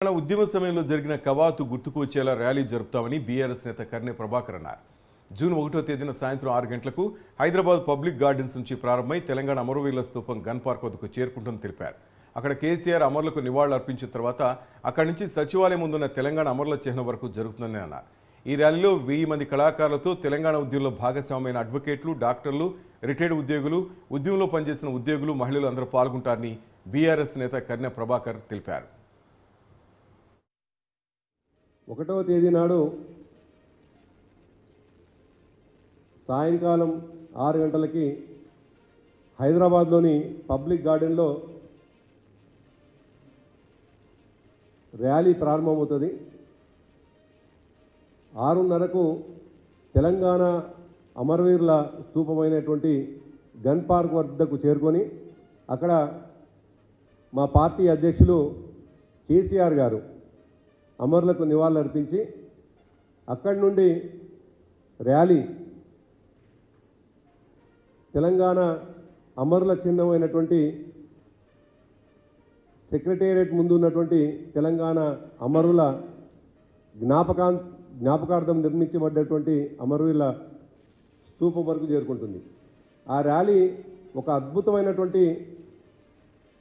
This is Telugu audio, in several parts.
ఉద్యమ సమయంలో జరిగిన కవాతు గుర్తుకు వచ్చేలా ర్యాలీ జరుపుతామని బీఆర్ఎస్ నేత కర్నె ప్రభాకర్ అన్నారు. జూన్ 1వ తేదీన సాయంత్రం 6 గంటలకు హైదరాబాద్ పబ్లిక్ గార్డెన్స్ నుంచి ప్రారంభమై తెలంగాణ అమరవీరుల స్తూపం గన్ పార్క్ వద్దకు చేరుకుంటుందని తెలిపారు. అక్కడ కేసీఆర్ అమరులకు నివాళులు అర్పించిన తర్వాత అక్కడి నుంచి సచివాలయం ముందున్న తెలంగాణ అమరుల చిహ్నం వరకు జరుగుతుందని అన్నారు. ఈ ర్యాలీలో 1000 మంది కళాకారులతో తెలంగాణ ఉద్యమంలో భాగస్వామ్యమైన అడ్వకేట్లు, డాక్టర్లు, రిటైర్డ్ ఉద్యోగులు, ఉద్యమంలో పనిచేసిన ఉద్యోగులు, మహిళలు అందరూ పాల్గొంటారని బీఆర్ఎస్ నేత కర్నె ప్రభాకర్ తెలిపారు. 1వ తేదీ నాడు సాయంకాలం 6 గంటలకి హైదరాబాద్లోని పబ్లిక్ గార్డెన్లో ర్యాలీ ప్రారంభమవుతుంది. 6:30కు తెలంగాణ అమరవీరుల స్తూపమైనటువంటి గన్ పార్క్ వద్దకు చేరుకొని అక్కడ మా పార్టీ అధ్యక్షులు కేసీఆర్ గారు అమరులకు నివాళులు అర్పించి అక్కడి నుండి ర్యాలీ తెలంగాణ అమరుల చిహ్నమైనటువంటి సెక్రటేరియట్ ముందు ఉన్నటువంటి తెలంగాణ అమరుల జ్ఞాపకార్థం నిర్మించబడ్డటువంటి అమరవీరుల స్తూపం వరకు చేరుకుంటుంది. ఆ ర్యాలీ ఒక అద్భుతమైనటువంటి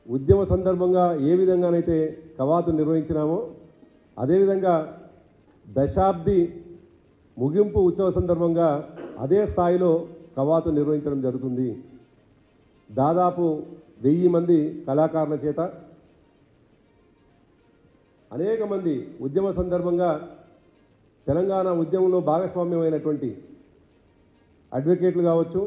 ఉద్యమ సందర్భంగా ఏ విధంగానైతే కవాతు నిర్వహించినామో అదేవిధంగా దశాబ్ది ముగింపు ఉత్సవ సందర్భంగా అదే స్థాయిలో కవాతు నిర్వహించడం జరుగుతుంది. దాదాపు 1000 మంది కళాకారుల చేత అనేక మంది ఉద్యమ సందర్భంగా తెలంగాణ ఉద్యమంలో భాగస్వామ్యమైనటువంటి అడ్వకేట్లు కావచ్చు,